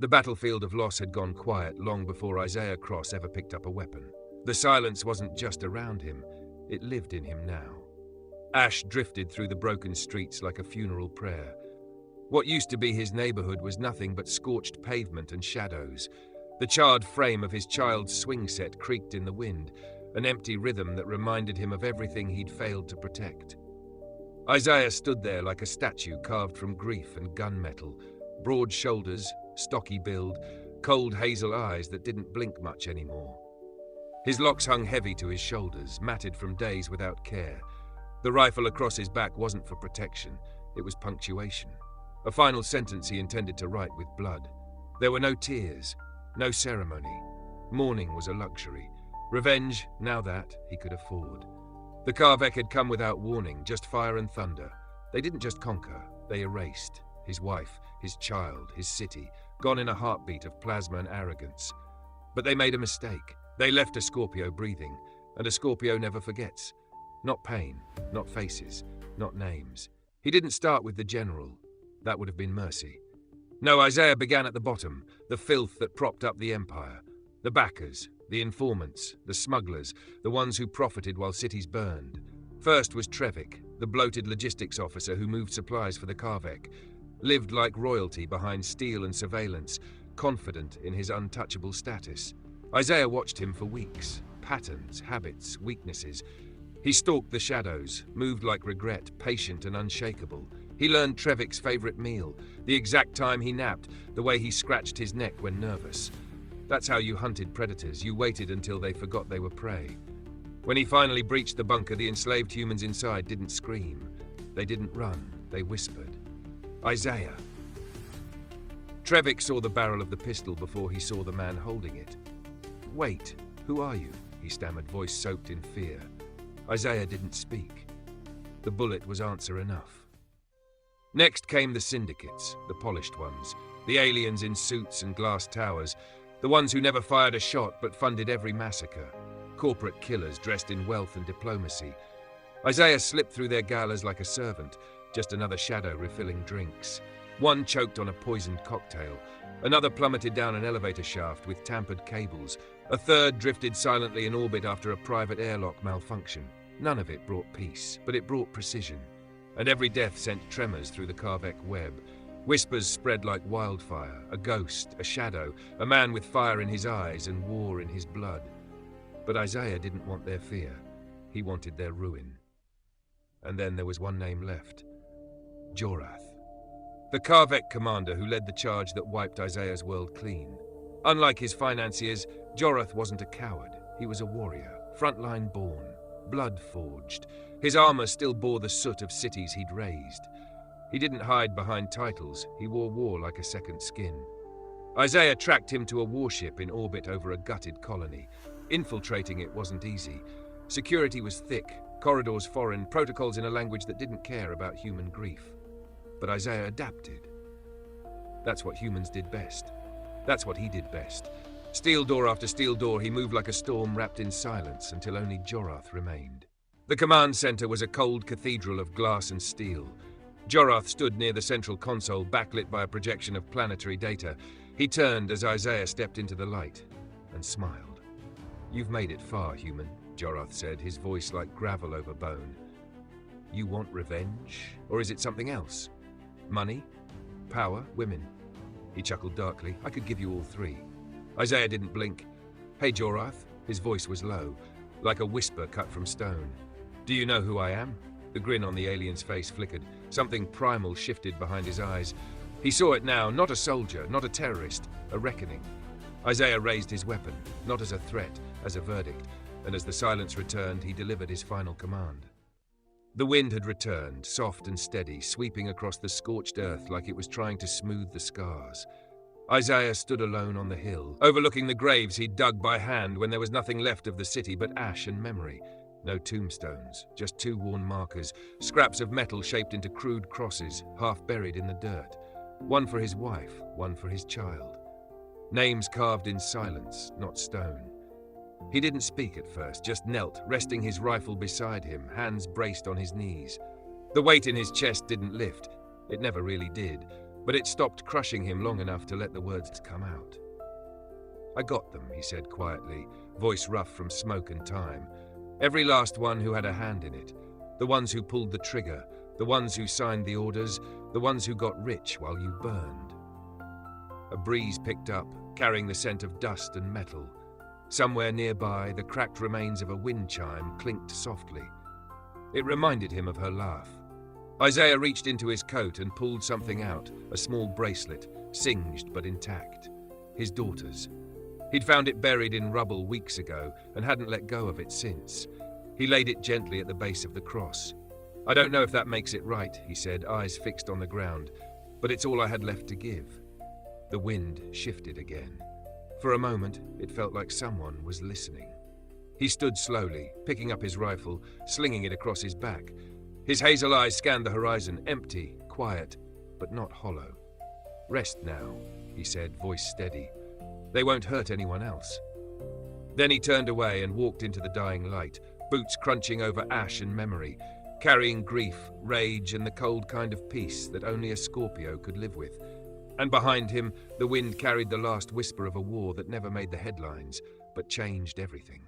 The battlefield of loss had gone quiet long before Isaiah Cross ever picked up a weapon. The silence wasn't just around him, it lived in him now. Ash drifted through the broken streets like a funeral prayer. What used to be his neighborhood was nothing but scorched pavement and shadows. The charred frame of his child's swing set creaked in the wind, an empty rhythm that reminded him of everything he'd failed to protect. Isaiah stood there like a statue carved from grief and gunmetal, broad shoulders, stocky build, cold hazel eyes that didn't blink much anymore. His locks hung heavy to his shoulders, matted from days without care. The rifle across his back wasn't for protection, it was punctuation. A final sentence he intended to write with blood. There were no tears, no ceremony. Mourning was a luxury. Revenge, now that, he could afford. The Kharvek had come without warning, just fire and thunder. They didn't just conquer, they erased. His wife, his child, his city, gone in a heartbeat of plasma and arrogance. But they made a mistake. They left a Scorpio breathing, and a Scorpio never forgets. Not pain, not faces, not names. He didn't start with the general. That would have been mercy. No, Isaiah began at the bottom, the filth that propped up the empire. The backers, the informants, the smugglers, the ones who profited while cities burned. First was Kharvek, the bloated logistics officer who moved supplies for the Kharvek. Lived like royalty behind steel and surveillance, confident in his untouchable status. Isaiah watched him for weeks. Patterns, habits, weaknesses. He stalked the shadows, moved like regret, patient and unshakable. He learned Kharvek's favorite meal, the exact time he napped, the way he scratched his neck when nervous. That's how you hunted predators. You waited until they forgot they were prey. When he finally breached the bunker, the enslaved humans inside didn't scream. They didn't run. They whispered. Isaiah. Kharvek saw the barrel of the pistol before he saw the man holding it. Wait, who are you? He stammered, voice soaked in fear. Isaiah didn't speak. The bullet was answer enough. Next came the syndicates, the polished ones, the aliens in suits and glass towers, the ones who never fired a shot but funded every massacre, corporate killers dressed in wealth and diplomacy. Isaiah slipped through their galas like a servant, just another shadow refilling drinks. One choked on a poisoned cocktail, another plummeted down an elevator shaft with tampered cables, a third drifted silently in orbit after a private airlock malfunction. None of it brought peace, but it brought precision, and every death sent tremors through the Kharvek web. Whispers spread like wildfire, a ghost, a shadow, a man with fire in his eyes and war in his blood. But Isaiah didn't want their fear. He wanted their ruin. And then there was one name left. Jorath. The Kharvek commander who led the charge that wiped Isaiah's world clean. Unlike his financiers, Jorath wasn't a coward. He was a warrior, frontline born, blood forged. His armor still bore the soot of cities he'd razed. He didn't hide behind titles. He wore war like a second skin. Isaiah tracked him to a warship in orbit over a gutted colony. Infiltrating it wasn't easy. Security was thick, corridors foreign, protocols in a language that didn't care about human grief. But Isaiah adapted. That's what humans did best. That's what he did best. Steel door after steel door, he moved like a storm wrapped in silence until only Jorath remained. The command center was a cold cathedral of glass and steel. Jorath stood near the central console, backlit by a projection of planetary data. He turned as Isaiah stepped into the light and smiled. "You've made it far, human," Jorath said, his voice like gravel over bone. "You want revenge? Or is it something else? Money? Power? Women?" He chuckled darkly. "I could give you all three." Isaiah didn't blink. "Hey, Jorath." His voice was low, like a whisper cut from stone. "Do you know who I am?" The grin on the alien's face flickered. Something primal shifted behind his eyes. He saw it now, not a soldier, not a terrorist, a reckoning. Isaiah raised his weapon, not as a threat, as a verdict, and as the silence returned, he delivered his final command. The wind had returned, soft and steady, sweeping across the scorched earth like it was trying to smooth the scars. Isaiah stood alone on the hill, overlooking the graves he'd dug by hand when there was nothing left of the city but ash and memory. No tombstones, just two worn markers, scraps of metal shaped into crude crosses, half buried in the dirt. One for his wife, one for his child. Names carved in silence, not stone. He didn't speak at first, just knelt, resting his rifle beside him, hands braced on his knees. The weight in his chest didn't lift. It never really did. but it stopped crushing him long enough to let the words come out. "I got them," he said quietly, voice rough from smoke and time. "Every last one who had a hand in it. The ones who pulled the trigger, the ones who signed the orders, the ones who got rich while you burned." A breeze picked up, carrying the scent of dust and metal. Somewhere nearby, the cracked remains of a wind chime clinked softly. It reminded him of her laugh. Isaiah reached into his coat and pulled something out, a small bracelet, singed but intact. His daughter's. He'd found it buried in rubble weeks ago and hadn't let go of it since. He laid it gently at the base of the cross. "I don't know if that makes it right," he said, eyes fixed on the ground, "but it's all I had left to give." The wind shifted again. For a moment, it felt like someone was listening. He stood slowly, picking up his rifle, slinging it across his back. His hazel eyes scanned the horizon, empty, quiet, but not hollow. "Rest now," he said, voice steady. "They won't hurt anyone else." Then he turned away and walked into the dying light, boots crunching over ash and memory, carrying grief, rage, and the cold kind of peace that only a Scorpio could live with. And behind him, the wind carried the last whisper of a war that never made the headlines, but changed everything.